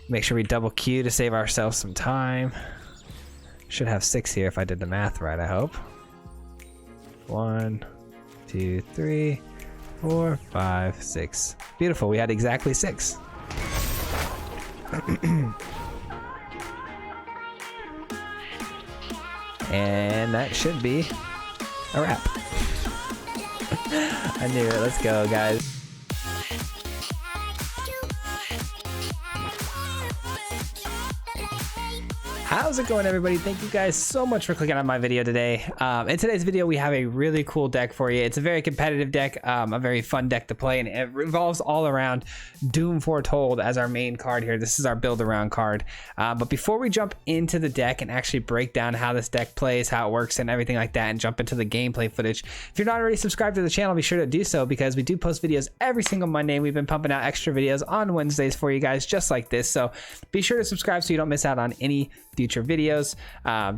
Make sure we double Q to save ourselves some time. Should have 6 here if I did the math right, I hope. 1, 2, 3, 4, 5, 6. Beautiful, we had exactly 6. And that should be a wrap. I knew it. Let's go, guys. How's it going, everybody? Thank you guys so much for clicking on my video today. In today's video, we have a really cool deck for you. It's a very competitive deck, a very fun deck to play, and it revolves all around Doom Foretold as our main card here. This is our build around card. But before we jump into the deck and actually break down how this deck plays, how it works, and everything like that, and jump into the gameplay footage, if you're not already subscribed to the channel, be sure to do so, because we do post videos every single Monday, and we've been pumping out extra videos on Wednesdays for you guys just like this. So be sure to subscribe so you don't miss out on any future videos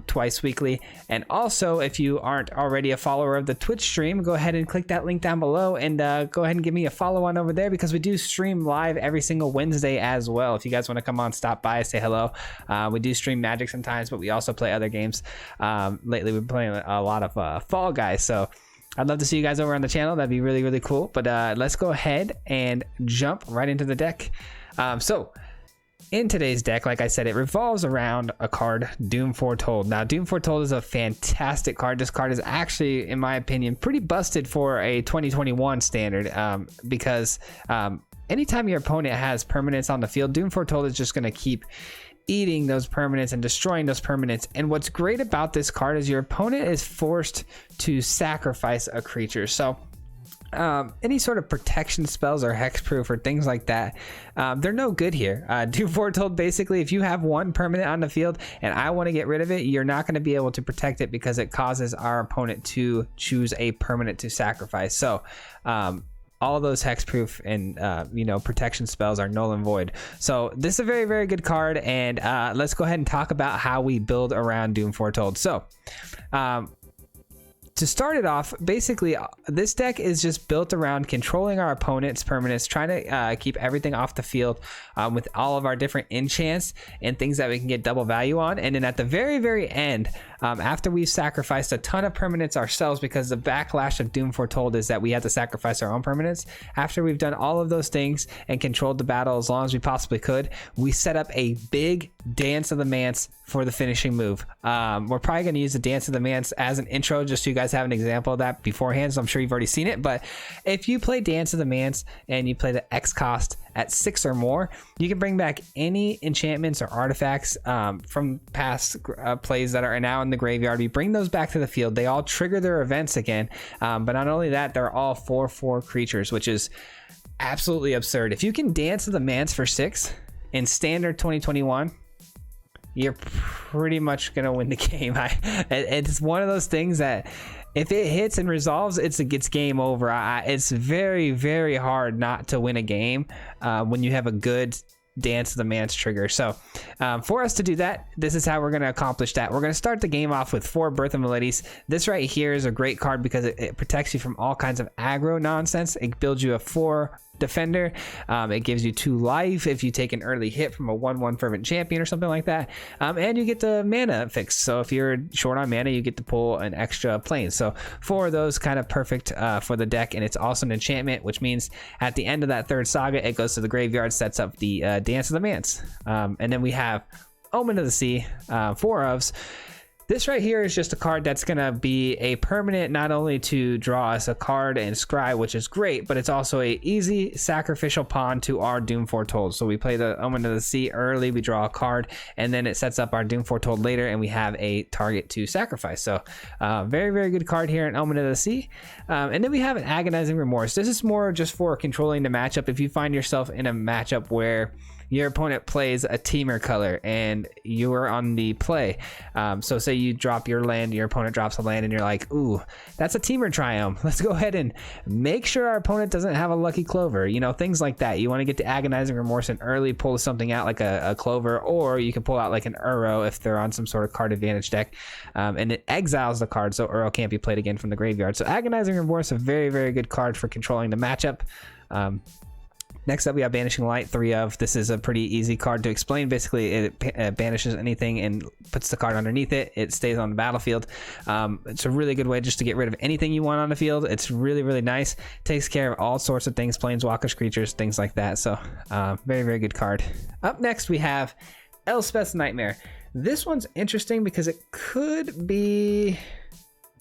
twice weekly. And also, if you aren't already a follower of the Twitch stream, go ahead and click that link down below and go ahead and give me a follow on over there, because we do stream live every single Wednesday as well. If you guys want to come on, stop by, say hello. We do stream Magic sometimes, but we also play other games. Lately we've been playing a lot of Fall Guys, so I'd love to see you guys over on the channel. That'd be really, really cool. But let's go ahead and jump right into the deck. So in today's deck, like I said, it revolves around a card, Doom Foretold. Now, Doom Foretold is a fantastic card. This card is actually, in my opinion, pretty busted for a 2021 standard, because anytime your opponent has permanents on the field, Doom Foretold is just going to keep eating those permanents and destroying those permanents. And what's great about this card is your opponent is forced to sacrifice a creature. So any sort of protection spells or hexproof or things like that, they're no good here. Doom Foretold, basically, if you have one permanent on the field and I want to get rid of it, you're not going to be able to protect it, because it causes our opponent to choose a permanent to sacrifice. So all those hexproof and protection spells are null and void. So this is a very, very good card, and let's go ahead and talk about how we build around Doom Foretold. So to start it off, basically, this deck is just built around controlling our opponent's permanents, trying to keep everything off the field with all of our different enchants and things that we can get double value on. And then at the very, very end, after we've sacrificed a ton of permanents ourselves, because the backlash of Doom Foretold is that we have to sacrifice our own permanents. After we've done all of those things and controlled the battle as long as we possibly could, we set up a big Dance of the Manse for the finishing move. We're probably going to use the Dance of the Manse as an intro, just so you guys have an example of that beforehand, so I'm sure you've already seen it. But if you play Dance of the Manse and you play the X cost at 6 or more, you can bring back any enchantments or artifacts from past plays that are now in the graveyard. We bring those back to the field. They all trigger their events again, but not only that, they're all 4/4 creatures, which is absolutely absurd. If you can Dance of the Manse for 6 in standard 2021, you're pretty much gonna win the game. It's one of those things that if it hits and resolves, it's game over. It's very, very hard not to win a game when you have a good Dance of the Manse trigger. So for us to do that, this is how we're going to accomplish that. We're going to start the game off with 4 Birth of Meletis. This right here is a great card because it protects you from all kinds of aggro nonsense. It builds you a 4 defender. It gives you 2 life if you take an early hit from a 1/1 Fervent Champion or something like that. And you get the mana fix. So if you're short on mana, you get to pull an extra plane. So 4 of those kind of perfect for the deck. And it's also an enchantment, which means at the end of that 3rd saga, it goes to the graveyard, sets up the Dance of the Manse. And then we have Omen of the Sea, 4 ofs. This right here is just a card that's going to be a permanent, not only to draw us a card and scry, which is great, but it's also a easy sacrificial pawn to our Doom Foretold. So we play the Omen of the Sea early, we draw a card, and then it sets up our Doom Foretold later, and we have a target to sacrifice. So very, very good card here in Omen of the Sea. And then we have an Agonizing Remorse. This is more just for controlling the matchup. If you find yourself in a matchup where your opponent plays a Teamer color and you're on the play, so say you drop your land, your opponent drops a land, and you're like, ooh, that's a Teamer Triumph, let's go ahead and make sure our opponent doesn't have a Lucky Clover, things like that. You want to get the Agonizing Remorse and early pull something out like a Clover, or you can pull out like an Uro if they're on some sort of card advantage deck, and it exiles the card so Uro can't be played again from the graveyard. So Agonizing Remorse, a very, very good card for controlling the matchup. Next up, we have Banishing Light, 3 of. This is a pretty easy card to explain. Basically, it banishes anything and puts the card underneath it. It stays on the battlefield. It's a really good way just to get rid of anything you want on the field. It's really, really nice. Takes care of all sorts of things, planeswalkers, creatures, things like that. So, very, very good card. Up next, we have Elspeth's Nightmare. This one's interesting because it could be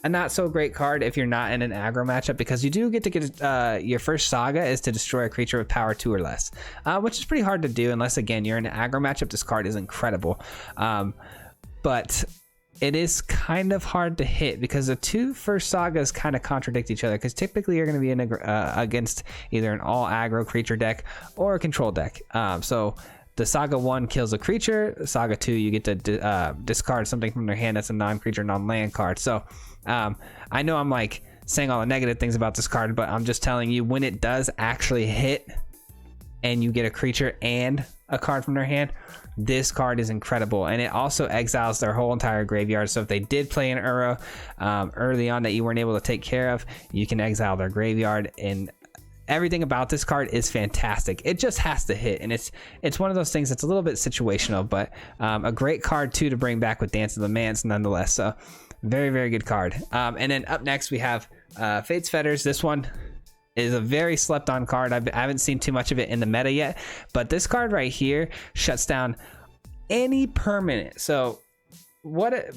a not so great card if you're not in an aggro matchup, because you do get to get your first saga is to destroy a creature with power 2 or less, which is pretty hard to do unless, again, you're in an aggro matchup. This card is incredible, but it is kind of hard to hit because the 2 first sagas kind of contradict each other, because typically you're going to be in against either an all aggro creature deck or a control deck. So the Saga 1 kills a creature. Saga 2, you get to discard something from their hand that's a non-creature, non-land card. So I know I'm like saying all the negative things about this card, but I'm just telling you, when it does actually hit and you get a creature and a card from their hand, this card is incredible. And it also exiles their whole entire graveyard. So if they did play an Uro early on that you weren't able to take care of, you can exile their graveyard. And everything about this card is fantastic. It just has to hit, and it's one of those things that's a little bit situational, but a great card too to bring back with Dance of the Manse nonetheless. So very, very good card. And then up next we have Fate's Fetters. This one is a very slept on card. I haven't seen too much of it in the meta yet, but this card right here shuts down any permanent. So what I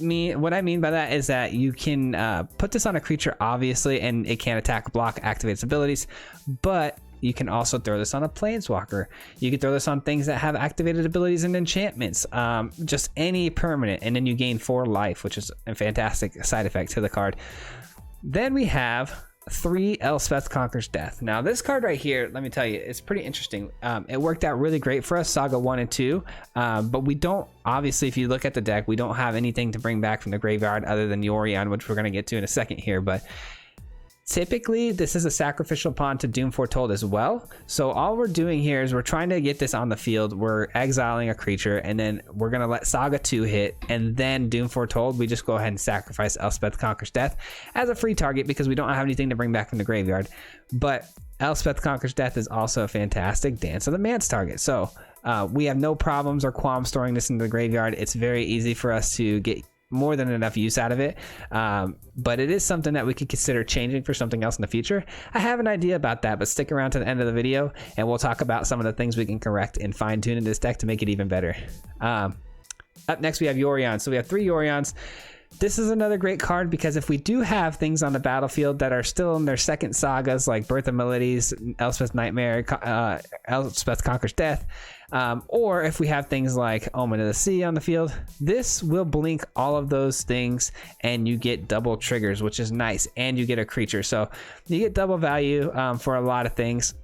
mean by that is that you can put this on a creature, obviously, and it can't attack, block, activate its abilities, but you can also throw this on a planeswalker. You can throw this on things that have activated abilities and enchantments, just any permanent, and then you gain 4 life, which is a fantastic side effect to the card. Then we have 3 Elspeth Conquers Death. Now this card right here, let me tell you, it's pretty interesting. It worked out really great for us, Saga 1 and 2, but we don't, obviously, if you look at the deck, we don't have anything to bring back from the graveyard other than Yorion, which we're going to get to in a second here, but typically this is a sacrificial pawn to Doom Foretold as well. So all we're doing here is we're trying to get this on the field. We're exiling a creature, and then we're going to let Saga 2 hit, and then Doom Foretold, we just go ahead and sacrifice Elspeth Conquers Death as a free target because we don't have anything to bring back from the graveyard. But Elspeth Conquers Death is also a fantastic Dance of the Manse target. So we have no problems or qualms storing this in the graveyard. It's very easy for us to get more than enough use out of it, but it is something that we could consider changing for something else in the future. I have an idea about that, but stick around to the end of the video and we'll talk about some of the things we can correct and fine tune in this deck to make it even better. Up next we have Yorion. So we have 3 Yorions. This is another great card because if we do have things on the battlefield that are still in their second sagas, like Birth of Meletis, Elspeth's Nightmare, Elspeth Conquers Death, or if we have things like Omen of the Sea on the field, this will blink all of those things and you get double triggers, which is nice, and you get a creature. So you get double value for a lot of things.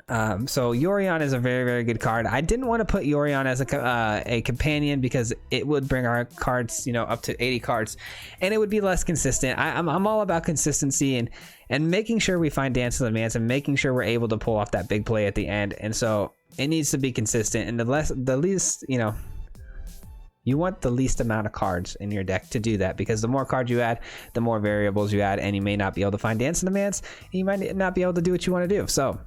So Yorion is a very, very good card. I didn't want to put Yorion as a companion because it would bring our cards, up to 80 cards, and it would be less consistent. I'm all about consistency and making sure we find Dance of the Manse and making sure we're able to pull off that big play at the end. And so it needs to be consistent. And the least, you want the least amount of cards in your deck to do that, because the more cards you add, the more variables you add, and you may not be able to find Dance of the Manse, and you might not be able to do what you want to do. So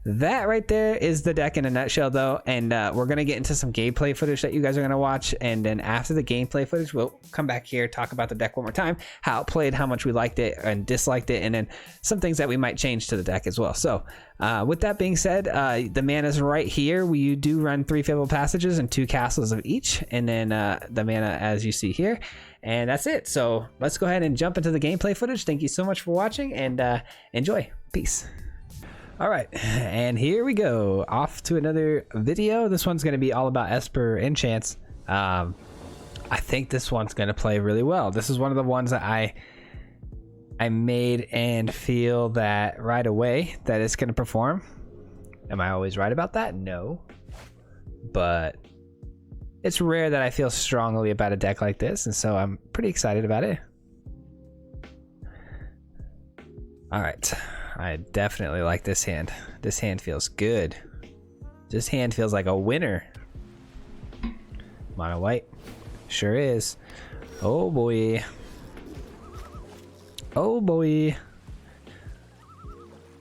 that right there is the deck in a nutshell, though, and we're going to get into some gameplay footage that you guys are going to watch, and then after the gameplay footage, we'll come back here, talk about the deck one more time, how it played, how much we liked it and disliked it, and then some things that we might change to the deck as well. So with that being said, the mana is right here. We do run 3 Fabled Passages and 2 castles of each, and then the mana as you see here, and that's it. So let's go ahead and jump into the gameplay footage. Thank you so much for watching, and enjoy. Peace. All right, and here we go, off to another video. This one's going to be all about ESPER enchants. I think this one's going to play really well. This is one of the ones that I made and feel that right away that it's going to perform. Am I always right about that? No, but it's rare that I feel strongly about a deck like this, and so I'm pretty excited about it. All right, I definitely like this hand. This hand feels good. This hand feels like a winner. Mono white. Sure is. Oh boy. Oh boy.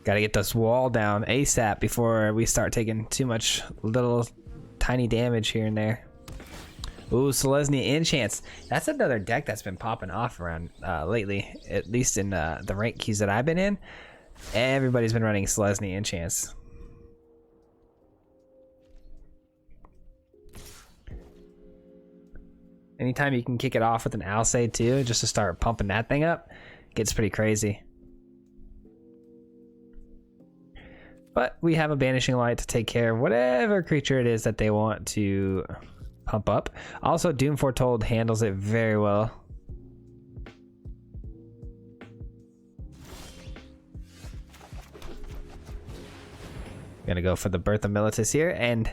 Gotta get this wall down ASAP before we start taking too much little tiny damage here and there. Ooh, Selesnya enchants. That's another deck that's been popping off around lately, at least in the rank queues that I've been in. Everybody's been running Selesnya enchants. Anytime you can kick it off with an Alseid too, just to start pumping that thing up, gets pretty crazy. But we have a Banishing Light to take care of whatever creature it is that they want to pump up. Also, Doom Foretold handles it very well. Gonna go for the Birth of Meletis here, and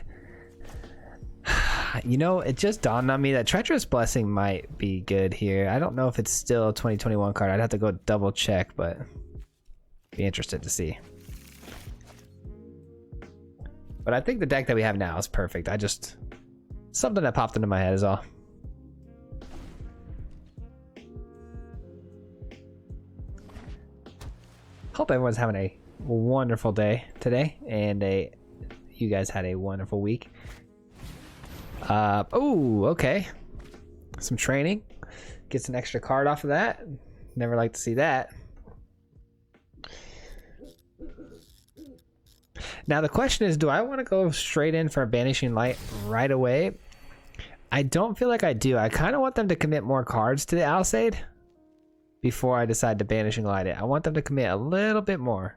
you know, it just dawned on me that Treacherous Blessing might be good here. I don't know if it's still a 2021 card. I'd have to go double check, but be interested to see. But I think the deck that we have now is perfect. Something that popped into my head is all. Hope everyone's having a wonderful day today, and you guys had a wonderful week. Oh, okay. Some training. Gets an extra card off of that. Never like to see that. Now the question is, do I want to go straight in for a Banishing Light right away? I don't feel like I do. I kind of want them to commit more cards to the Alseid before I decide to Banishing Light it. I want them to commit a little bit more.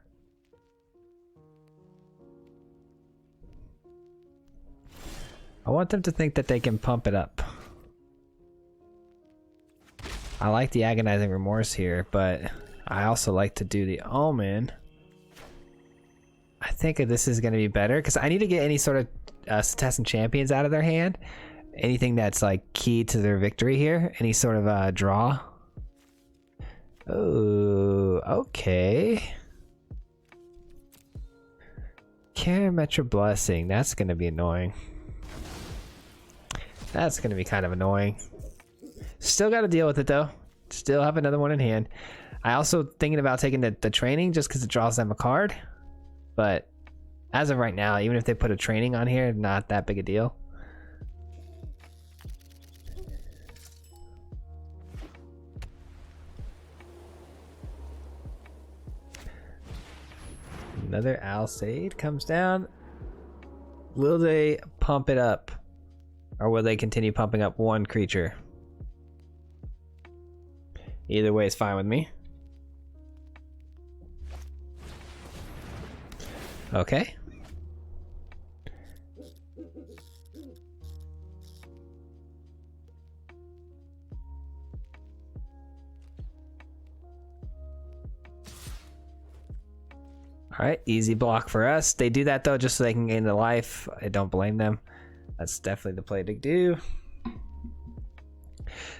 I want them to think that they can pump it up. I like the Agonizing Remorse here, but I also like to do the Omen. I think this is going to be better because I need to get any sort of Cetessan Champions out of their hand. Anything that's like key to their victory here. Any sort of draw. Oh, okay. Karametra Blessing. That's going to be annoying. That's going to be kind of annoying. Still got to deal with it though. Still have another one in hand. I also thinking about taking the training just because it draws them a card. But as of right now, even if they put a training on here, not that big a deal. Another Alseid comes down. Will they pump it up? Or will they continue pumping up one creature? Either way is fine with me. Okay. All right, easy block for us. They do that though just so they can gain the life. I don't blame them. That's definitely the play to do.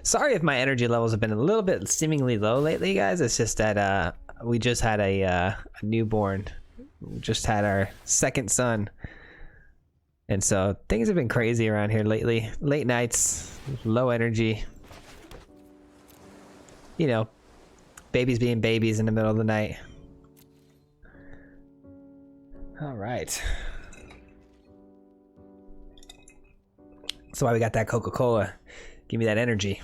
Sorry if my energy levels have been a little bit seemingly low lately, guys. It's just that we just had a newborn. We just had our second son. And so things have been crazy around here lately. Late nights, low energy. You know, babies being babies in the middle of the night. All right. That's why we got that Coca-Cola. Give me that energy.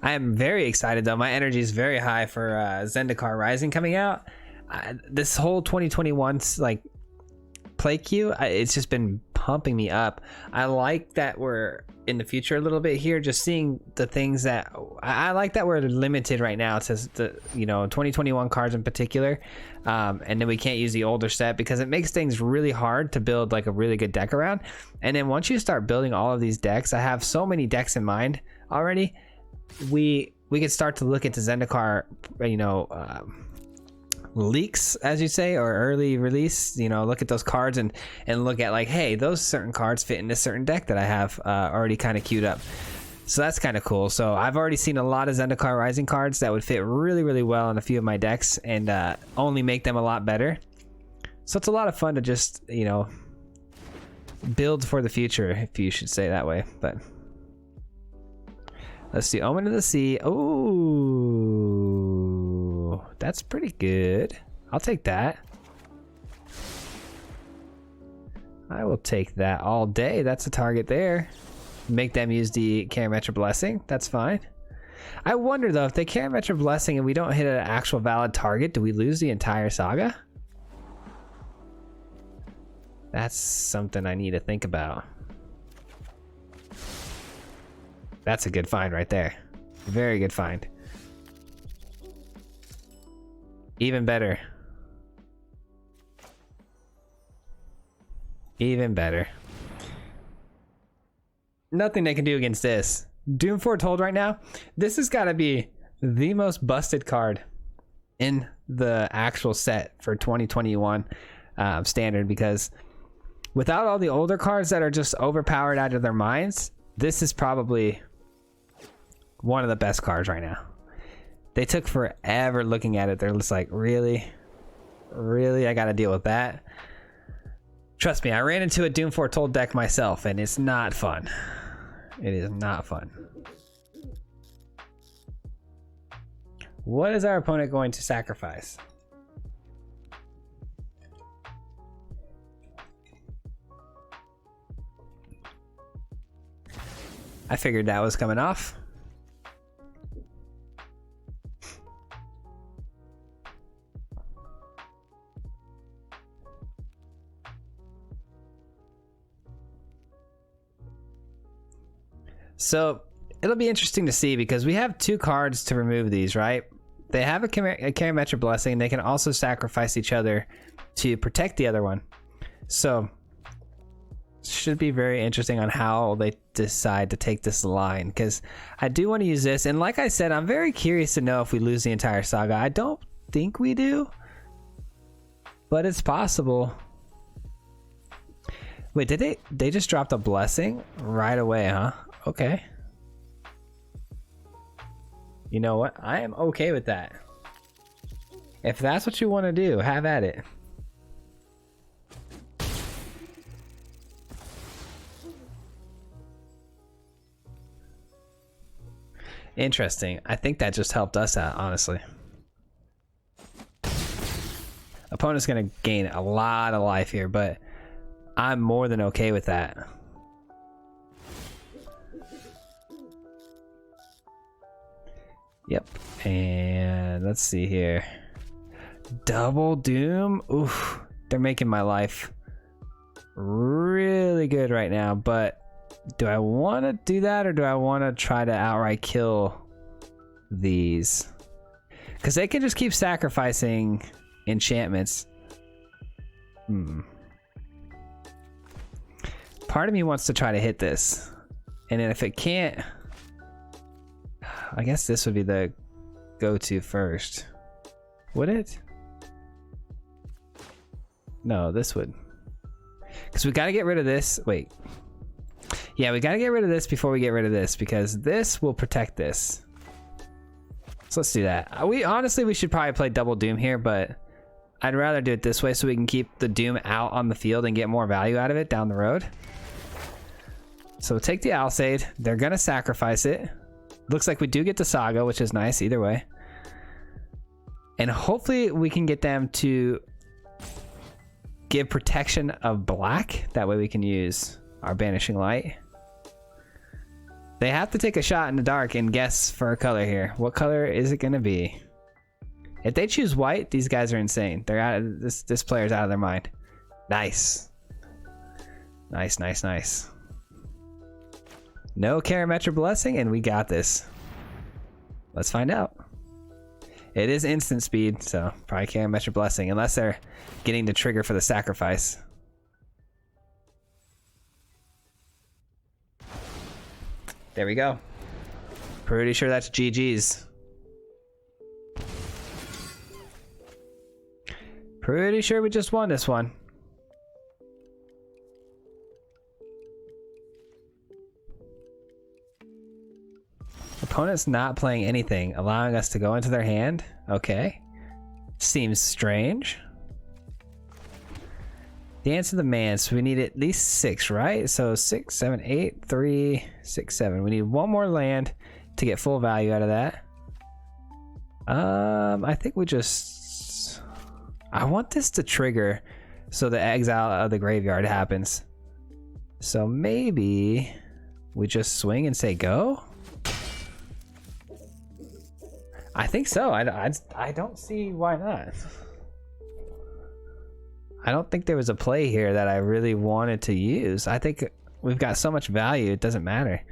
I am very excited though. My energy is very high for Zendikar Rising coming out. This whole 2021's like play queue, it's just been pumping me up. I like that we're in the future a little bit here, just seeing the things that I like that we're limited right now to the 2021 cards in particular, and then we can't use the older set because it makes things really hard to build like a really good deck around. And then once you start building all of these decks, I have so many decks in mind already. We could start to look into Zendikar, leaks, as you say, or early release. Look at those cards and look at like, hey, those certain cards fit in a certain deck that I have already kind of queued up. So that's kind of cool. So I've already seen a lot of Zendikar Rising cards that would fit really, really well in a few of my decks and only make them a lot better. So it's a lot of fun to just build for the future, if you should say that way. But let's see, Omen of the Sea. Ooh. Ooh, that's pretty good. I'll take that. I will take that all day. That's a target there. Make them use the Karametra Blessing. That's fine. I wonder though, if they Karametra Blessing and we don't hit an actual valid target, do we lose the entire saga? That's something I need to think about. That's a good find right there. Very good find. Even better. Even better. Nothing they can do against this. Doom Foretold right now. This has got to be the most busted card in the actual set for 2021 standard, because without all the older cards that are just overpowered out of their minds, this is probably one of the best cards right now. They took forever looking at it. They're just like, really? Really? I got to deal with that? Trust me, I ran into a Doom Foretold deck myself, and it's not fun. It is not fun. What is our opponent going to sacrifice? I figured that was coming off. So it'll be interesting to see, because we have two cards to remove these, right? They have a Karametra Blessing. They can also sacrifice each other to protect the other one. So should be very interesting on how they decide to take this line, because I do want to use this. And like I said, I'm very curious to know if we lose the entire saga. I don't think we do, but it's possible. Wait, did they just dropped a blessing right away, huh? Okay. You know what? I am okay with that. If that's what you want to do, have at it. Interesting. I think that just helped us out, honestly. Opponent's going to gain a lot of life here, but I'm more than okay with that. Yep. And let's see here. Double Doom. Oof. They're making my life really good right now, but do I want to do that, or do I want to try to outright kill these? Because they can just keep sacrificing enchantments. Part of me wants to try to hit this, and then if it can't, I guess this would be the go-to first. Would it? No, this would. Because we got to get rid of this. Wait. Yeah, we got to get rid of this before we get rid of this, because this will protect this. So let's do that. Honestly, we should probably play double Doom here, but I'd rather do it this way so we can keep the Doom out on the field and get more value out of it down the road. So we'll take the Alseid. They're going to sacrifice it. Looks like we do get the Saga, which is nice either way. And hopefully we can get them to give protection of black. That way we can use our Banishing Light. They have to take a shot in the dark and guess for a color here. What color is it going to be? If they choose white, these guys are insane. They're out of this player's out of their mind. Nice. Nice, nice, nice. No Karametra Blessing, and we got this. Let's find out. It is instant speed, so probably Karametra Blessing, unless they're getting the trigger for the sacrifice. There we go. Pretty sure that's GG's. Pretty sure we just won this one. Opponent's not playing anything, allowing us to go into their hand. Okay. Seems strange. Dance of the Manse. We need at least 6, right? So 6, 7, 8, 3, 6, 7. We need one more land to get full value out of that. I think we just... I want this to trigger so the exile of the graveyard happens. So maybe we just swing and say go? I think so. I don't see why not. I don't think there was a play here that I really wanted to use. I think we've got so much value, it doesn't matter.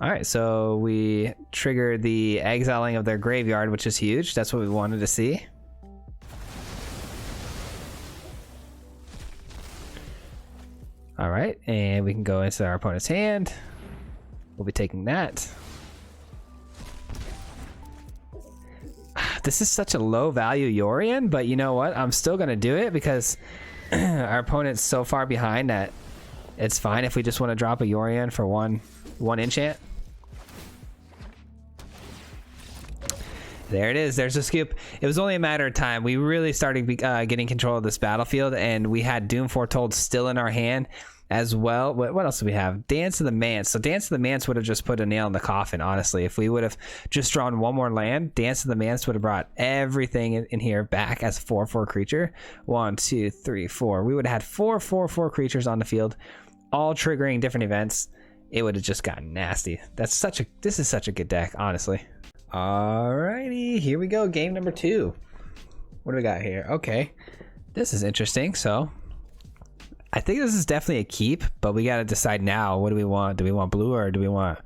All right, so we trigger the exiling of their graveyard, which is huge. That's what we wanted to see. All right, and we can go into our opponent's hand. We'll be taking that. This is such a low value Yorion, but you know what? I'm still gonna do it because our opponent's so far behind that it's fine if we just want to drop a Yorion for one enchant. There it is. There's a scoop. It was only a matter of time. We really started getting control of this battlefield, and we had Doom Foretold still in our hand as well. What else do we have? Dance of the Manse. So Dance of the Manse would have just put a nail in the coffin, honestly. If we would have just drawn one more land, Dance of the Manse would have brought everything in here back as 4/4 creature. 1, 2, 3, 4. We would have had 4/4/4 creatures on the field, all triggering different events. It would have just gotten nasty. This is such a good deck, honestly. Alrighty, here we go. Game number 2. What do we got here? Okay, this is interesting. So I think this is definitely a keep, but we got to decide now. What do we want? Do we want blue or do we want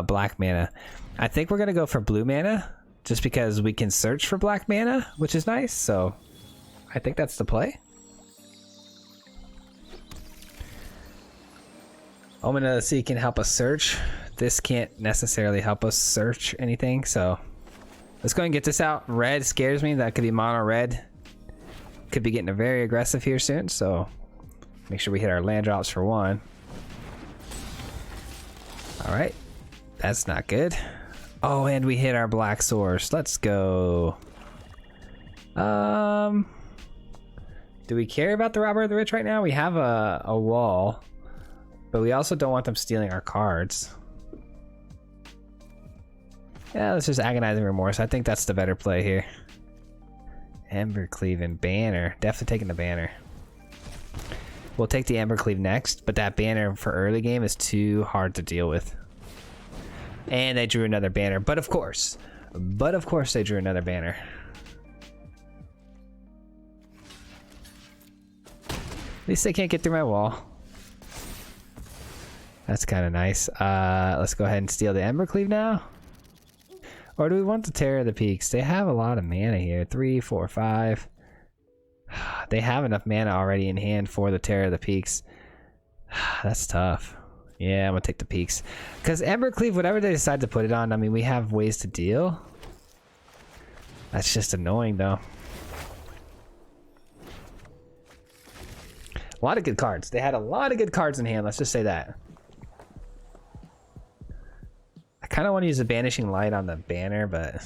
black mana? I think we're gonna go for blue mana just because we can search for black mana, which is nice. So I think that's the play. Omen of the Sea can help us search. This can't necessarily help us search anything, so let's go and get this out. Red scares me. That could be mono red. Could be getting very aggressive here soon, so make sure we hit our land drops for 1. All right, that's not good. Oh, and we hit our black source. Let's go. Do we care about the Robber of the Rich right now? We have a wall, but we also don't want them stealing our cards. Yeah, let's just Agonizing Remorse. I think that's the better play here. Embercleave and Banner. Definitely taking the Banner. We'll take the Embercleave next, but that Banner for early game is too hard to deal with. And they drew another Banner, but of course they drew another Banner. At least they can't get through my wall. That's kind of nice. Let's go ahead and steal the Embercleave now. Or do we want the Terror of the Peaks? They have a lot of mana here. 3, 4, 5. They have enough mana already in hand for the Terror of the Peaks. That's tough. Yeah, I'm gonna take the Peaks. Because Embercleave, whatever they decide to put it on, I mean, we have ways to deal. That's just annoying, though. A lot of good cards. They had a lot of good cards in hand, let's just say that. I kind of want to use the Banishing Light on the Banner, but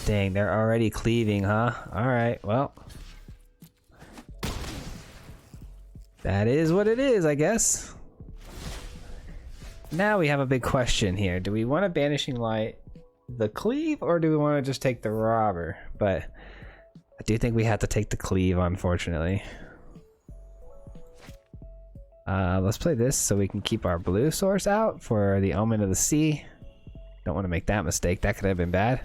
dang, they're already cleaving, huh? Alright, well, that is what it is, I guess. Now we have a big question here. Do we want to Banishing Light the cleave, or do we want to just take the Robber? But I do think we have to take the cleave, unfortunately. Let's play this so we can keep our blue source out for the Omen of the Sea. Don't want to make that mistake. That could have been bad.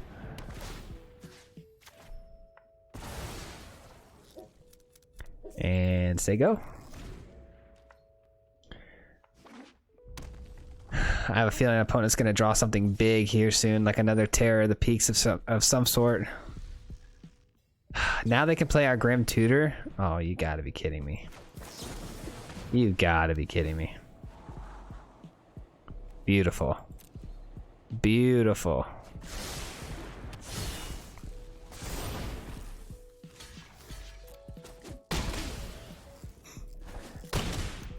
And say go. I have a feeling our opponent's going to draw something big here soon, like another Terror of the Peaks of some sort. Now they can play our Grim Tutor. Oh, you gotta be kidding me. You gotta be kidding me. Beautiful. Beautiful.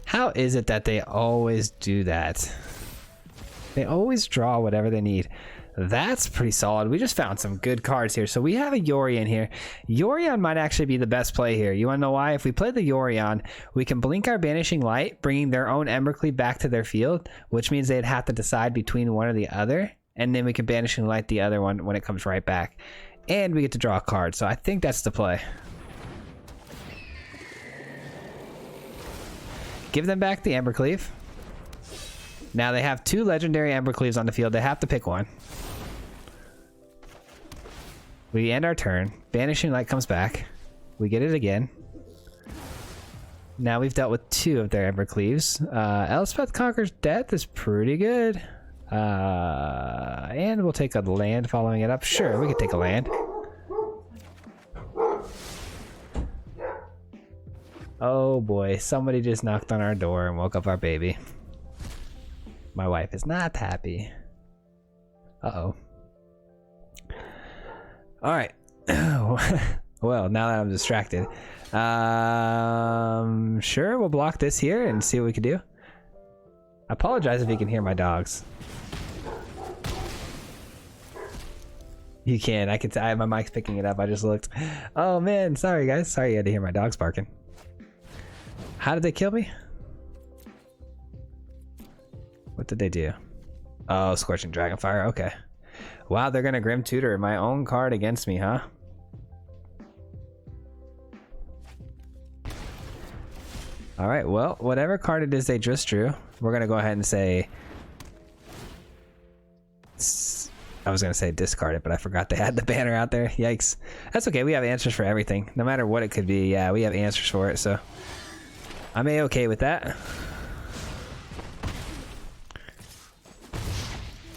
How is it that they always do that? They always draw whatever they need. That's pretty solid. We just found some good cards here. So we have a Yorion here. Yorion might actually be the best play here. You want to know why? If we play the Yorion, we can blink our Banishing Light, bringing their own Embercleave back to their field, which means they'd have to decide between one or the other. And then we can Banishing Light the other one when it comes right back. And we get to draw a card. So I think that's the play. Give them back the Embercleave. Now they have 2 legendary Embercleaves on the field. They have to pick one. We end our turn. Banishing Light comes back. We get it again. Now we've dealt with 2 of their Embercleaves. Elspeth Conquers Death is pretty good. And we'll take a land following it up. Sure, we could take a land. Oh boy, somebody just knocked on our door and woke up our baby. My wife is not happy. Uh-oh. Alright. Well, now that I'm distracted. Sure, we'll block this here and see what we can do. I apologize if you can hear my dogs. You can. I can. My mic's picking it up. I just looked. Oh man, sorry guys. Sorry you had to hear my dogs barking. How did they kill me? What did they do? Oh, Scorching Dragonfire. Okay. Wow, they're gonna Grim Tutor my own card against me, huh? All right. Well, whatever card it is they just drew, we're gonna go ahead and say. I was gonna say discard it, but I forgot they had the banner out there. Yikes. That's okay. We have answers for everything, no matter what it could be. Yeah, we have answers for it, so I'm a-okay with that.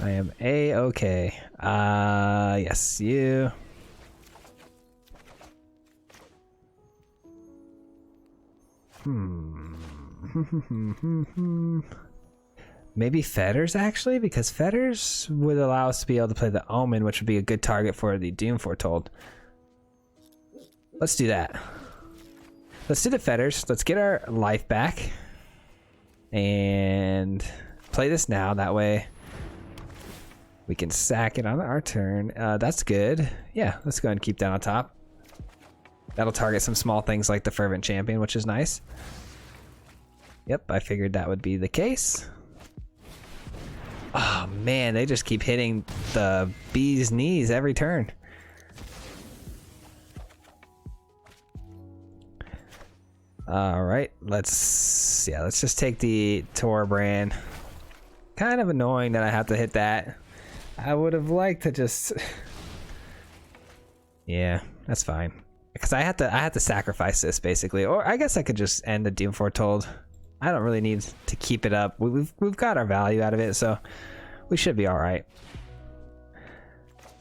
I am a-okay. Yes, you. Maybe Fetters, actually, because Fetters would allow us to be able to play the Omen, which would be a good target for the Doom Foretold. Let's do that. Let's do the Fetters. Let's get our life back. And play this now. That way we can sack it on our turn. That's good. Yeah, let's go ahead and keep that on top. That'll target some small things like the Fervent Champion, which is nice. Yep, I figured that would be the case. Oh man, they just keep hitting the bee's knees every turn. All right, let's just take the Torbrand. Kind of annoying that I have to hit that. I would have liked to just yeah, that's fine. Because I had to sacrifice this basically, or I guess I could just end the Doom Foretold. I don't really need to keep it up. We've got our value out of it, so we should be all right.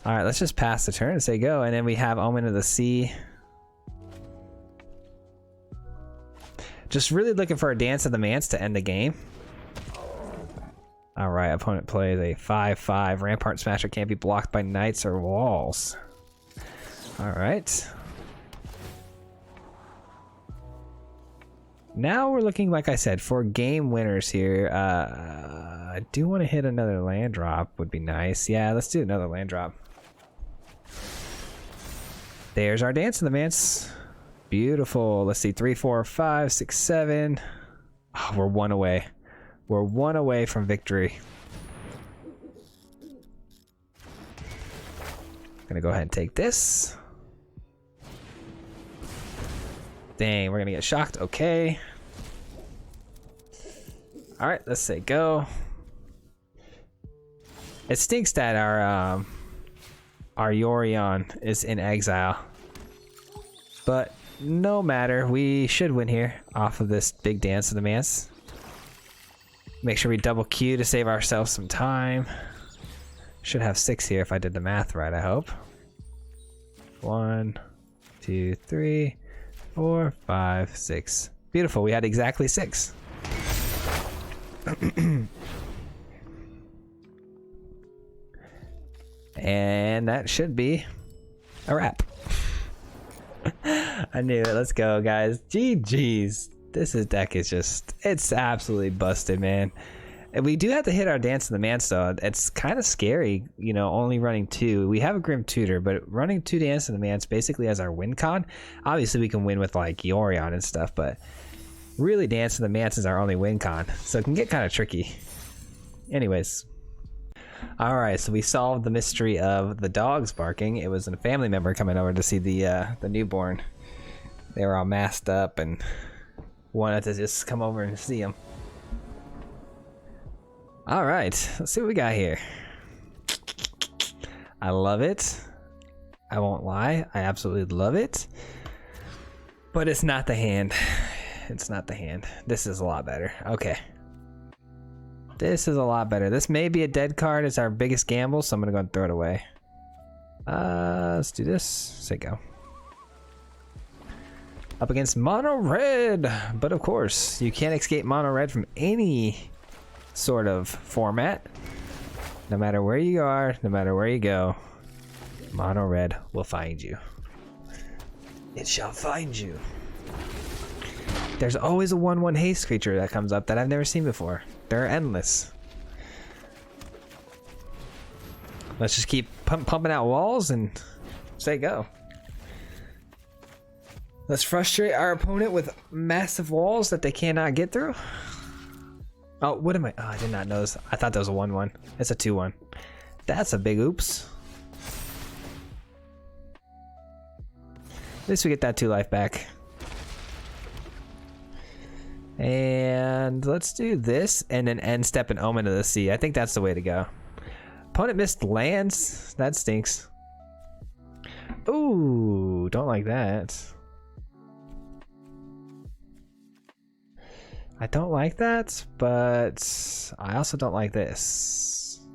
All right, let's just pass the turn and say go, and then we have Omen of the Sea. Just really looking for a Dance of the Manse to end the game. All right, opponent plays a 5/5 Rampart Smasher, can't be blocked by knights or walls. All right. Now we're looking, like I said, for game winners here. I do want to hit another land drop. Would be nice. Yeah, let's do another land drop. There's our Dance of the Manse. Beautiful. Let's see. 3, 4, 5, 6, 7. Oh, we're 1 away. We're 1 away from victory. Gonna go ahead and take this. Dang, we're gonna get shocked. Okay. All right, let's say go. It stinks that our Yorion is in exile, but no matter. We should win here off of this big Dance of the Manse. Make sure we double Q to save ourselves some time. Should have 6 here if I did the math right, I hope. 1, 2, 3, 4, 5, 6. Beautiful, we had exactly 6. And that should be a wrap. I knew it. Let's go, guys. GG's. This deck is just, it's absolutely busted, man. And we do have to hit our Dance of the Manse, though. It's kind of scary, you know, only running 2. We have a Grim Tutor, but running 2 Dance of the Manse basically as our win con. Obviously, we can win with like Yorion and stuff, but really Dance of the Manse is our only win con. So it can get kind of tricky. Anyways. Alright, so we solved the mystery of the dogs barking. It was a family member coming over to see the newborn. They were all masked up and wanted to just come over and see them. Alright, let's see what we got here. I love it. I won't lie, I absolutely love it. But it's not the hand. It's not the hand. This is a lot better. Okay. This is a lot better. This may be a dead card. It's our biggest gamble, so I'm gonna go and throw it away. Let's do this. Say go. Up against mono red, but of course you can't escape mono red from any sort of format. No matter where you are, no matter where you go, mono red will find you. It shall find you. There's always a 1/1 haste creature that comes up that I've never seen before. They're endless. Let's just keep pumping out walls and say go. Let's frustrate our opponent with massive walls that they cannot get through. Oh, what am I? Oh, I did not notice. I thought that was a 1/1. It's a 2/1. That's a big oops. At least we get that 2 life back. And let's do this and then end step and Omen of the Sea. I think that's the way to go. Opponent missed lands. That stinks. Ooh, don't like that. I don't like that, but I also don't like this.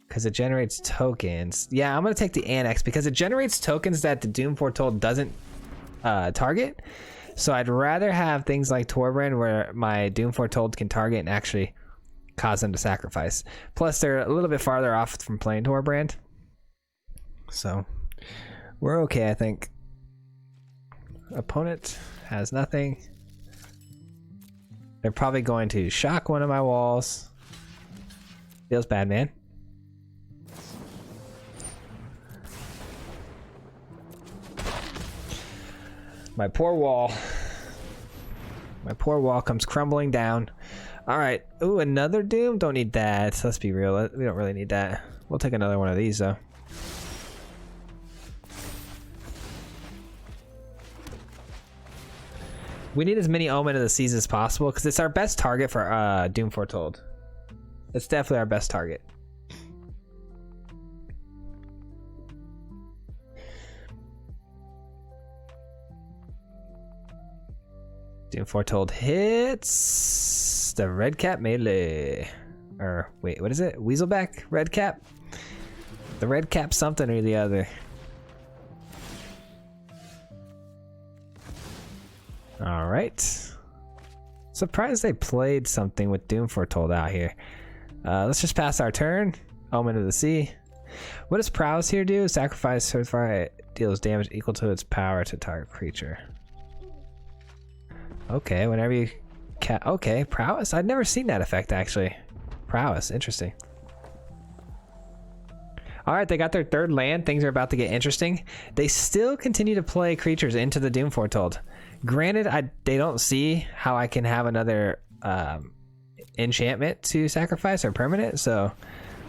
Because it generates tokens. Yeah, I'm going to take the Annex because it generates tokens that the Doom Foretold doesn't target. So I'd rather have things like Torbrand where my Doom Foretold can target and actually cause them to sacrifice. Plus they're a little bit farther off from playing Torbrand. So we're okay, I think. Opponent has nothing. They're probably going to shock one of my walls. Feels bad, man. My poor wall. My poor wall comes crumbling down. Alright. Ooh, another Doom? Don't need that. Let's be real. We don't really need that. We'll take another one of these, though. We need as many Omen of the Seas as possible, because it's our best target for Doom Foretold. It's definitely our best target. Doom Foretold hits the red cap melee. Or wait, what is it? Weaselback red cap? The red cap something or the other. Alright. Surprised they played something with Doom Foretold out here. Let's just pass our turn. Omen of the Sea. What does Prowess here do? Sacrifice certified deals damage equal to its power to target creature. Okay, whenever you okay, Prowess. I'd never seen that effect actually. Prowess, interesting. Alright, they got their 3rd land. Things are about to get interesting. They still continue to play creatures into the Doom Foretold. Granted, they don't see how I can have another enchantment to sacrifice or permanent, so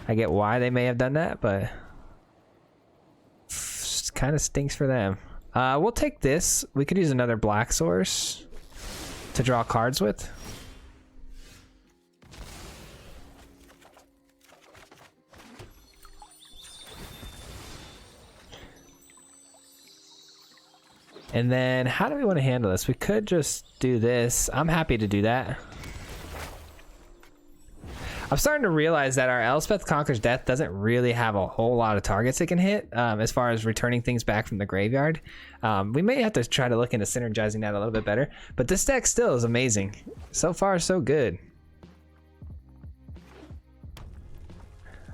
I get why they may have done that, but kind of stinks for them. We'll take this. We could use another black source to draw cards with. And then how do we want to handle this? We could just do this. I'm happy to do that. I'm starting to realize that our Elspeth Conquers Death doesn't really have a whole lot of targets it can hit as far as returning things back from the graveyard. We may have to try to look into synergizing that a little bit better, but this deck still is amazing. So far, so good.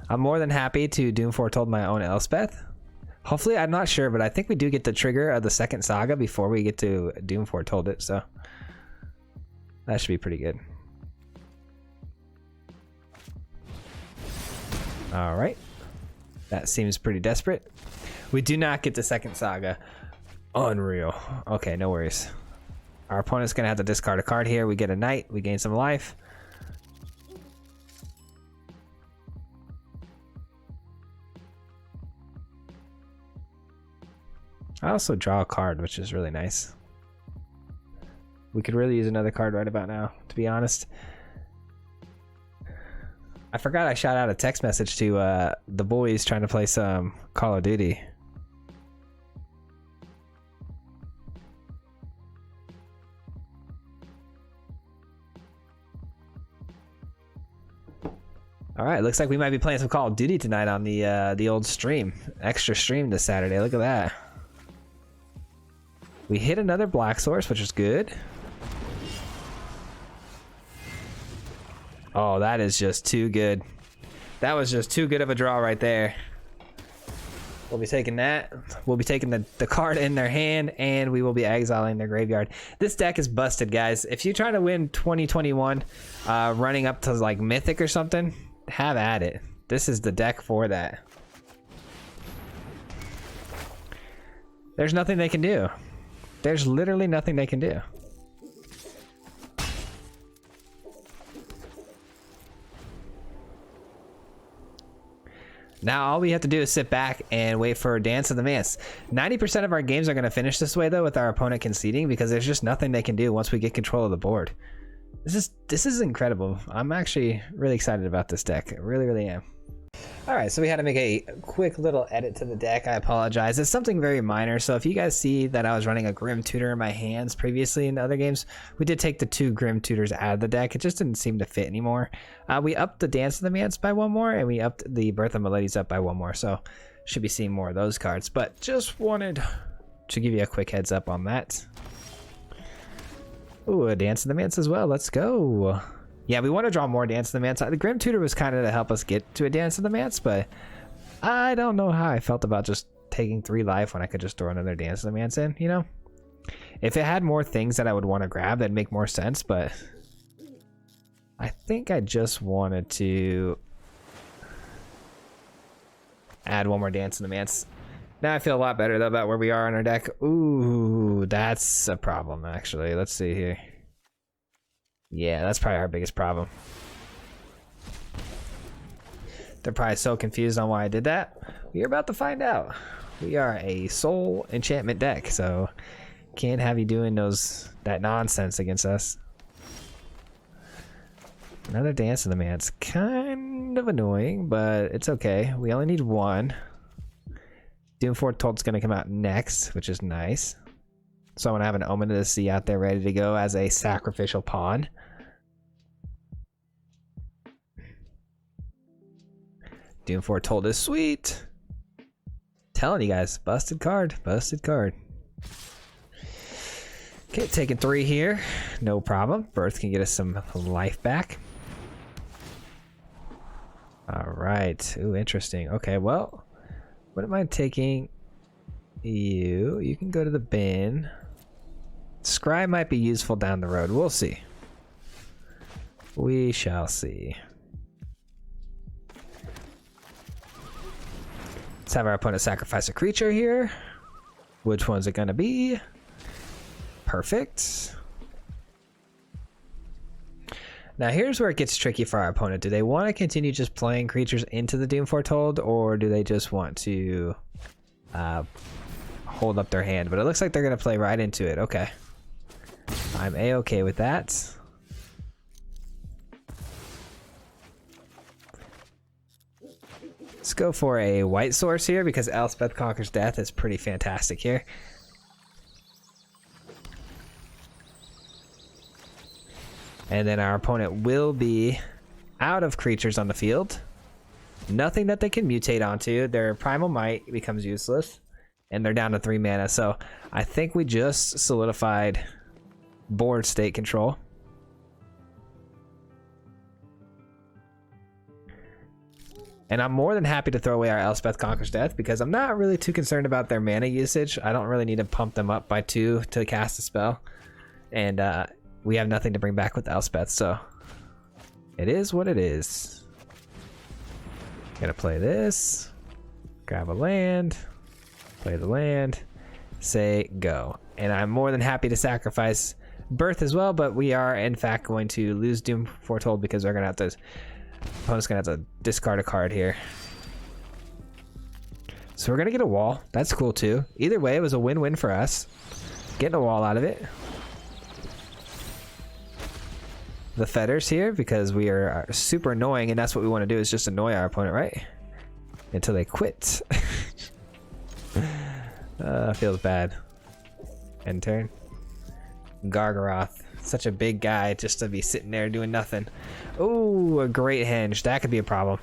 I'm more than happy to Doom Foretold my own Elspeth. Hopefully, I'm not sure, but I think we do get the trigger of the 2nd saga before we get to Doom Foretold it, so that should be pretty good. All right. That seems pretty desperate. We do not get the second saga. Unreal. Okay, no worries. Our opponent's gonna have to discard a card here. We get a knight. We gain some life. I also draw a card, which is really nice. We could really use another card right about now, to be honest. I forgot I shot out a text message to the boys trying to play some Call of Duty. All right, looks like we might be playing some Call of Duty tonight on the old stream. Extra stream this Saturday. Look at that. We hit another black source, which is good. Oh, that is just too good. That was just too good of a draw right there. We'll be taking that. We'll be taking the card in their hand, and we will be exiling their graveyard. This deck is busted, guys. If you're trying to win 2021, running up to like Mythic or something, have at it. This is the deck for that. There's nothing they can do. There's literally nothing they can do. Now all we have to do is sit back and wait for Dance of the Manse. 90% of our games are going to finish this way though, with our opponent conceding, because there's just nothing they can do once we get control of the board. This is incredible. I'm actually really excited about this deck. I really am. All right, so we had to make a quick little edit to the deck. I apologize. It's something very minor. So if you guys see that I was running a Grim Tutor in my hands previously in other games, we did take the 2 Grim Tutors out of the deck. It just didn't seem to fit anymore. We upped the Dance of the Manse by 1 more, and we upped the Birth of Meletis up by 1 more. So should be seeing more of those cards. But just wanted to give you a quick heads up on that. Ooh, a Dance of the Manse as well. Let's go. Yeah, we want to draw more Dance of the Manse. The Grim Tutor was kind of to help us get to a Dance of the Manse, but I don't know how I felt about just taking 3 life when I could just throw another Dance of the Manse in, you know? If it had more things that I would want to grab, that'd make more sense, but I think I just wanted to add 1 more Dance of the Manse. Now I feel a lot better though about where we are on our deck. Ooh, that's a problem actually. Let's see here. Yeah, that's probably our biggest problem. They're probably so confused on why I did that. We're about to find out. We are a soul enchantment deck, so can't have you doing that nonsense against us. Another Dance of the Manse. Kind of annoying, but it's okay. We only need 1. Doom Foretold is going to come out next, which is nice. So I'm going to have an Omen of the Sea out there ready to go as a sacrificial pawn. Doom Foretold is sweet. Telling you guys, busted card, busted card. Okay, taking 3 here. No problem. Birth can get us some life back. All right. Ooh, interesting. Okay, well, wouldn't mind taking you. You can go to the bin. Scry might be useful down the road. We'll see. We shall see. Let's have our opponent sacrifice a creature here. Which one's it gonna be? Perfect. Now here's where it gets tricky for our opponent. Do they want to continue just playing creatures into the Doom Foretold, or do they just want to hold up their hand? But it looks like they're going to play right into it. Okay. I'm A-okay with that. Let's go for a white source here because Elspeth Conquers Death is pretty fantastic here. And then our opponent will be out of creatures on the field. Nothing that they can mutate onto. Their Primal Might becomes useless. And they're down to 3 mana. So I think we just solidified board state control. And I'm more than happy to throw away our Elspeth Conquers Death because I'm not really too concerned about their mana usage. I don't really need to pump them up by 2 to cast a spell. And we have nothing to bring back with Elspeth, so it is what it is. Gonna play this. Grab a land. Play the land. Say go. And I'm more than happy to sacrifice Birth as well, but we are in fact going to lose Doom Foretold because we're gonna have to. Opponent's gonna have to discard a card here. So we're gonna get a wall. That's cool too. Either way, it was a win-win for us. Getting a wall out of it. The Fetters here because we are super annoying, and that's what we want to do is just annoy our opponent, right? Until they quit. Feels bad. End turn. Gargaroth. Such a big guy just to be sitting there doing nothing. Oh, a great henge. That could be a problem.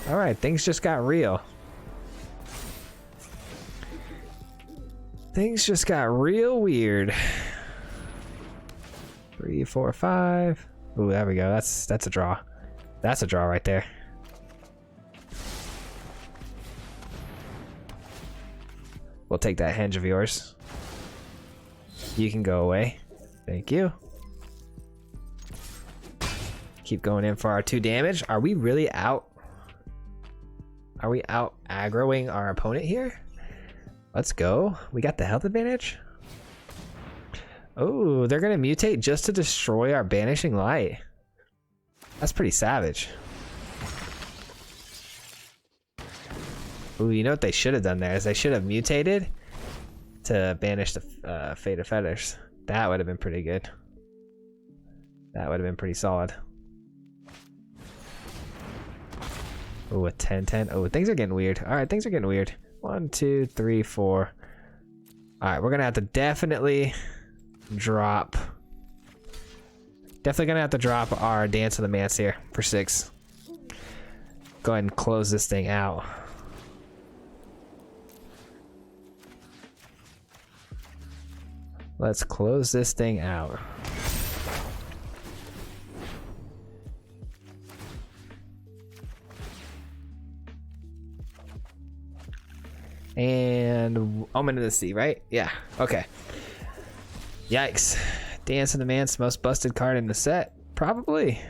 Alright, things just got real. Things just got real weird. 3, 4, 5. Ooh, there we go. That's a draw. That's a draw right there. We'll take that henge of yours. You can go away. Thank you. Keep going in for our 2 damage. Are we really out? Are we out aggroing our opponent here? Let's go. We got the health advantage. Oh, they're gonna mutate just to destroy our Banishing Light. That's pretty savage. Ooh, you know what they should have done there is they should have mutated to banish the Fate of Fetters. That would have been pretty good. That would have been pretty solid. Ooh, a 10-10. Oh, things are getting weird. All right, things are getting weird. 1, 2, 3, 4. All right, we're gonna have to definitely drop. Definitely gonna have to drop our Dance of the Manse here for 6. Go ahead and close this thing out. Let's close this thing out. And Omen of the Sea, right? Yeah, okay. Yikes. Dance of the Manse, most busted card in the set. Probably.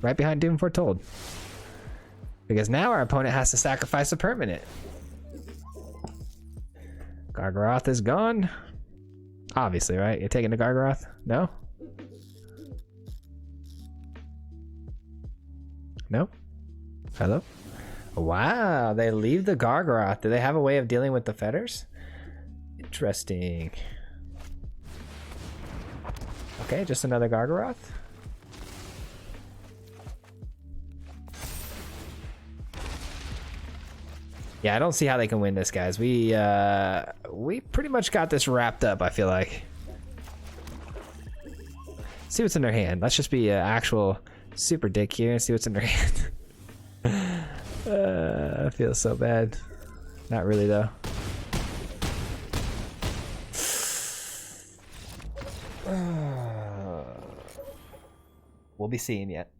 Right behind Doom Foretold. Because now our opponent has to sacrifice a permanent. Gargaroth is gone. Obviously, right? You're taking the Gargaroth? No? No? Hello? Wow, they leave the Gargaroth. Do they have a way of dealing with the Fetters? Interesting. Okay, just another Gargaroth. Yeah, I don't see how they can win this, guys. We pretty much got this wrapped up, I feel like. See what's in their hand. Let's just be actual super dick here and see what's in their hand. I feel so bad. Not really, though. We'll be seeing yet.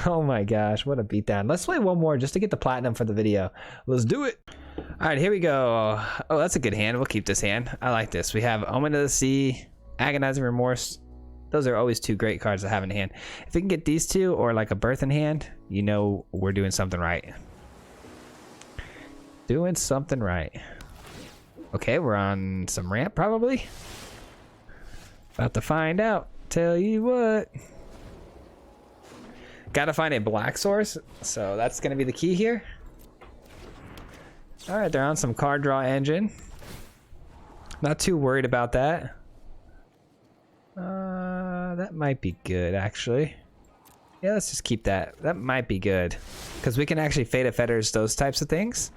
Oh my gosh, what a beatdown. Let's play one more just to get the platinum for the video. Let's do it. All right, here we go. Oh, that's a good hand. We'll keep this hand. I like this. We have Omen of the Sea, Agonizing Remorse. Those are always 2 great cards to have in hand. If we can get these 2 or like a Birth in hand, you know we're doing something right. Doing something right. Okay, we're on some ramp probably. About to find out. Tell you what. Gotta find a black source, so that's gonna be the key here. All right, they're on some card draw engine. Not too worried about that. That might be good, actually. Yeah, let's just keep that. That might be good, because we can actually Fate of Fetters those types of things.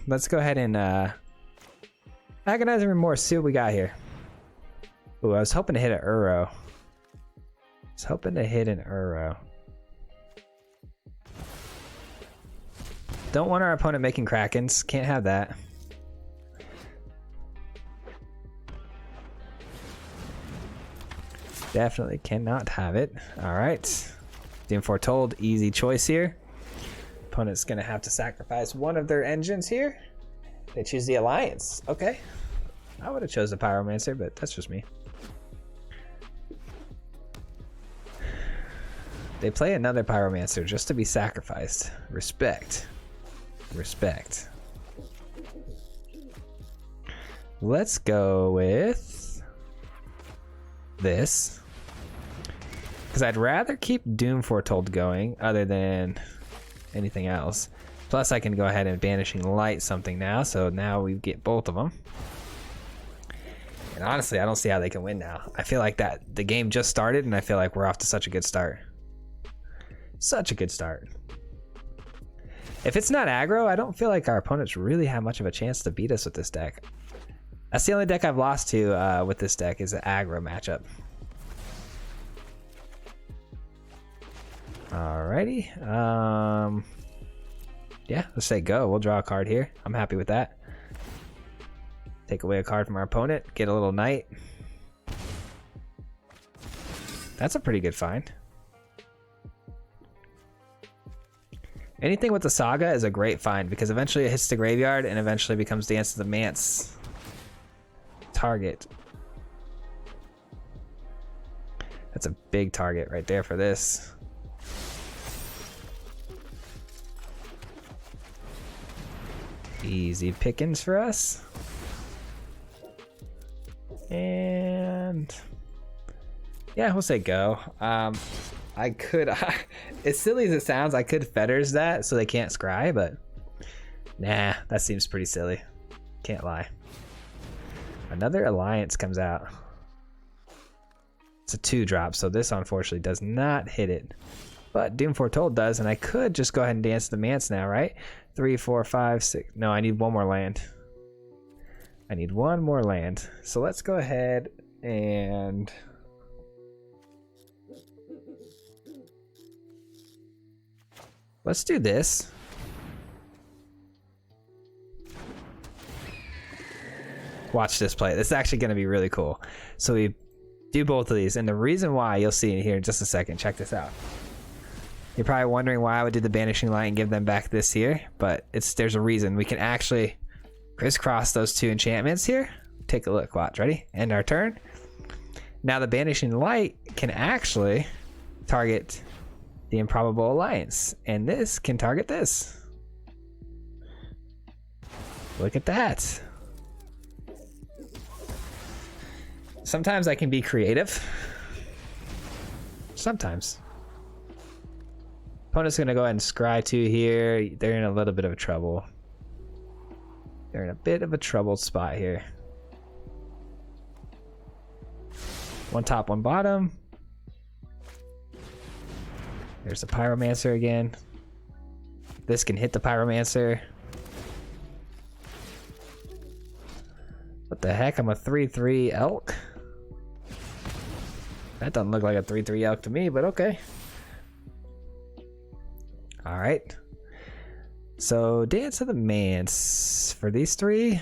Let's go ahead and Agonizing Remorse, see what we got here. Ooh, I was hoping to hit an Uro. I was hoping to hit an Uro. Don't want our opponent making Krakens. Can't have that. Definitely cannot have it. All right. Doom Foretold, easy choice here. Opponent's gonna have to sacrifice one of their engines here. They choose the Alliance. Okay. I would have chosen the Pyromancer, but that's just me. They play another Pyromancer just to be sacrificed. Respect. Respect. Let's go with this. Because I'd rather keep Doom Foretold going other than anything else. Plus I can go ahead and Banishing Light something now. So now we get both of them. And honestly, I don't see how they can win now. I feel like that the game just started and I feel like we're off to such a good start. Such a good start. If it's not aggro, I don't feel like our opponents really have much of a chance to beat us with this deck. That's the only deck I've lost to with this deck is an aggro matchup. Alrighty. Yeah, let's say go. We'll draw a card here. I'm happy with that. Take away a card from our opponent. Get a little knight. That's a pretty good find. Anything with the Saga is a great find because eventually it hits the graveyard and eventually becomes Dance of the Manse target. That's a big target right there for this. Easy pickings for us. And yeah, we'll say go. I could, as silly as it sounds, I could Fetters that so they can't scry, but nah, that seems pretty silly. Can't lie. Another Alliance comes out. It's a 2-drop, so this unfortunately does not hit it. But Doom Foretold does, and I could just go ahead and Dance the Manse now, right? 3, 4, 5, 6. No, I need one more land. I need one more land. So let's go ahead and let's do this. Watch this play. This is actually going to be really cool. So we do both of these, and the reason why you'll see it here in just a second. Check this out. You're probably wondering why I would do the Banishing Light and give them back this here, but there's a reason. We can actually crisscross those two enchantments here. Take a look. Watch. Ready? End our turn. Now the Banishing Light can actually target the Improbable Alliance, and this can target this. Look at that. Sometimes I can be creative. Sometimes. Opponent's gonna go ahead and scry 2 here. They're in a little bit of trouble. They're in a bit of a troubled spot here. One top, one bottom. There's the Pyromancer again. This can hit the Pyromancer. What the heck? I'm a 3/3 elk. That doesn't look like a 3/3 elk to me, but okay. All right. So Dance of the Manse for these 3.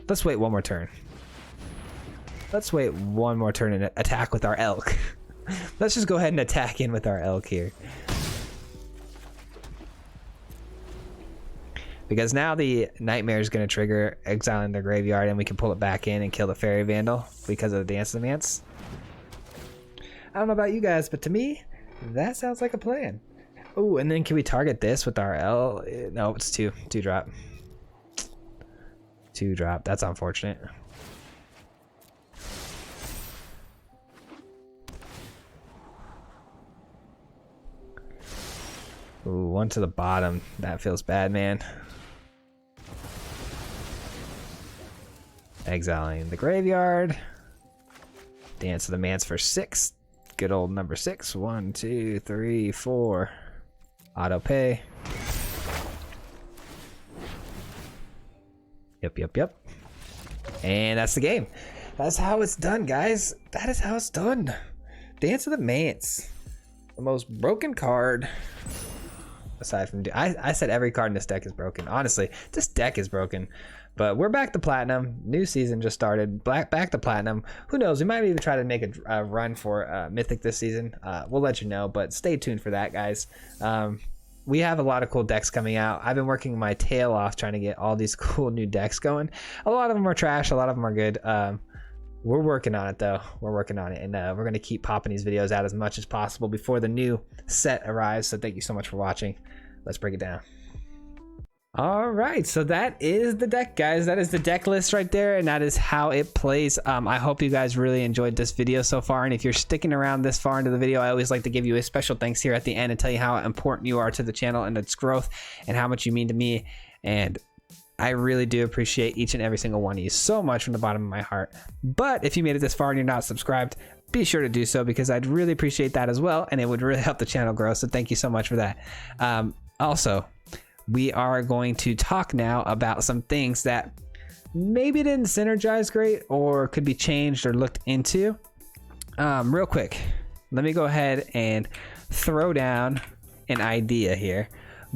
Let's wait one more turn. Let's wait one more turn and attack with our elk. Let's just go ahead and attack in with our elk here. Because now the Nightmare is going to trigger exiling their graveyard and we can pull it back in and kill the Fairy Vandal because of the Dance of the Manse. I don't know about you guys, but to me, that sounds like a plan. Oh, and then can we target this with our L? No, it's 2-drop. 2-drop. That's unfortunate. Ooh, one to the bottom. That feels bad, man. Exiling the graveyard. Dance of the Manse for 6. Good old number 6. 1, 2, 3, 4. Auto pay. Yep. And that's the game. That's how it's done, guys. That is how it's done. Dance of the Manse. The most broken card. Aside from, I said every card in this deck is broken. Honestly, this deck is broken. But we're back to platinum. New season just started. Back to platinum. Who knows? We might even try to make a run for Mythic this season. We'll let you know, but stay tuned for that, guys. We have a lot of cool decks coming out. I've been working my tail off trying to get all these cool new decks going. A lot of them are trash. A lot of them are good. We're working on it though. We're working on it, and we're gonna keep popping these videos out as much as possible before the new set arrives. So thank you so much for watching. Let's break it down. All right, so that is the deck, guys. That is the deck list right there, and that is how it plays. I hope you guys really enjoyed this video so far, and if you're sticking around this far into the video, I always like to give you a special thanks here at the end and tell you how important you are to the channel and its growth and how much you mean to me. And I really do appreciate each and every single one of you so much from the bottom of my heart. But if you made it this far and you're not subscribed, be sure to do so, because I'd really appreciate that as well, and it would really help the channel grow. So thank you so much for that. Also, we are going to talk now about some things that maybe didn't synergize great or could be changed or looked into. Real quick, let me go ahead and throw down an idea here.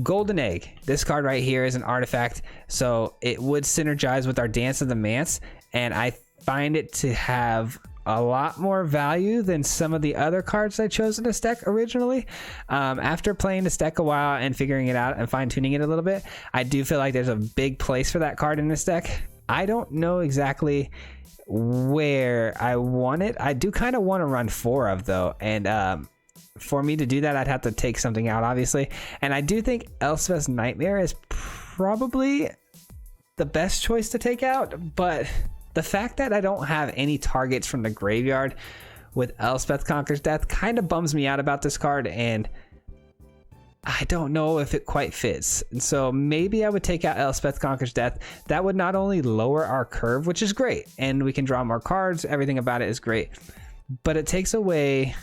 Golden Egg. This card right here is an artifact, so it would synergize with our Dance of the Manse, and I find it to have a lot more value than some of the other cards I chose in this deck originally. After playing this deck a while and figuring it out and fine-tuning it a little bit, I do feel like there's a big place for that card in this deck. I don't know exactly where I want it. I do kind of want to run 4 of though, and for me to do that, I'd have to take something out, obviously. And I do think Elspeth's Nightmare is probably the best choice to take out, but the fact that I don't have any targets from the graveyard with Elspeth Conquers Death kind of bums me out about this card, and I don't know if it quite fits. And so maybe I would take out Elspeth Conquers Death. That would not only lower our curve, which is great, and we can draw more cards, everything about it is great, but it takes away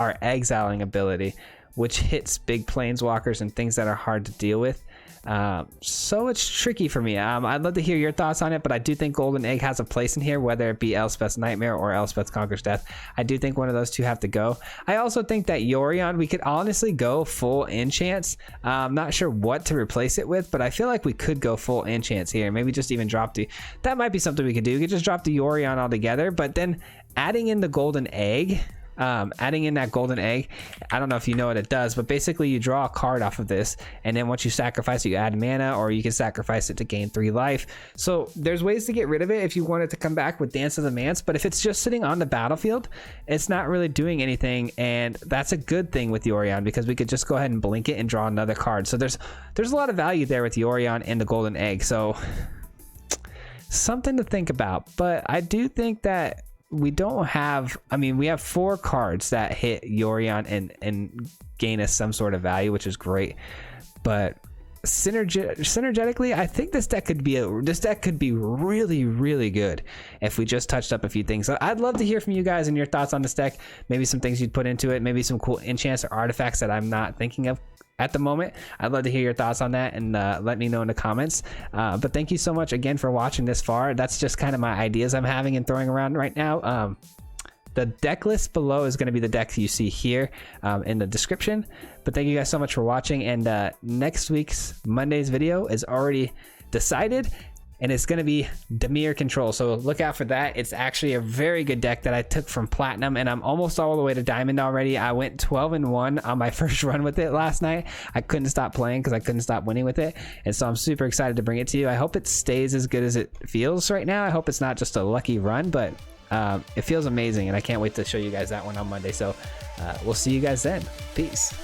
our exiling ability, which hits big planeswalkers and things that are hard to deal with. So it's tricky for me. I'd love to hear your thoughts on it, but I do think Golden Egg has a place in here, whether it be Elspeth's Nightmare or Elspeth Conquers Death. I do think one of those two have to go. I also think that Yorion, we could honestly go full enchants. I'm not sure what to replace it with, but I feel like we could go full enchants here. Maybe just even drop the, that might be something we could do. We could just drop the Yorion altogether, but then adding in the Golden Egg, adding in that Golden Egg, I don't know if you know what it does, but basically you draw a card off of this, and then once you sacrifice it, you add mana, or you can sacrifice it to gain 3 life. So there's ways to get rid of it if you want it to come back with Dance of the Manse, but if it's just sitting on the battlefield, it's not really doing anything, and that's a good thing with Yorion, because we could just go ahead and blink it and draw another card. So there's a lot of value there with Yorion and the Golden Egg, so something to think about. But I do think that we don't have, I mean, we have 4 cards that hit Yorion and gain us some sort of value, which is great. But synergetically, I think this deck could be really, really good if we just touched up a few things. So I'd love to hear from you guys and your thoughts on this deck. Maybe some things you'd put into it, maybe some cool enchants or artifacts that I'm not thinking of at the moment. I'd love to hear your thoughts on that, and let me know in the comments. But thank you so much again for watching this far. That's just kind of my ideas I'm having and throwing around right now. The deck list below is going to be the decks you see here in the description. But thank you guys so much for watching, and next week's Monday's video is already decided, and it's going to be Dimir Control, so look out for that. It's actually a very good deck that I took from Platinum, and I'm almost all the way to Diamond already. I went 12-1 on my first run with it last night. I couldn't stop playing because I couldn't stop winning with it, and so I'm super excited to bring it to you. I hope it stays as good as it feels right now. I hope it's not just a lucky run, but it feels amazing, and I can't wait to show you guys that one on Monday. So we'll see you guys then. Peace.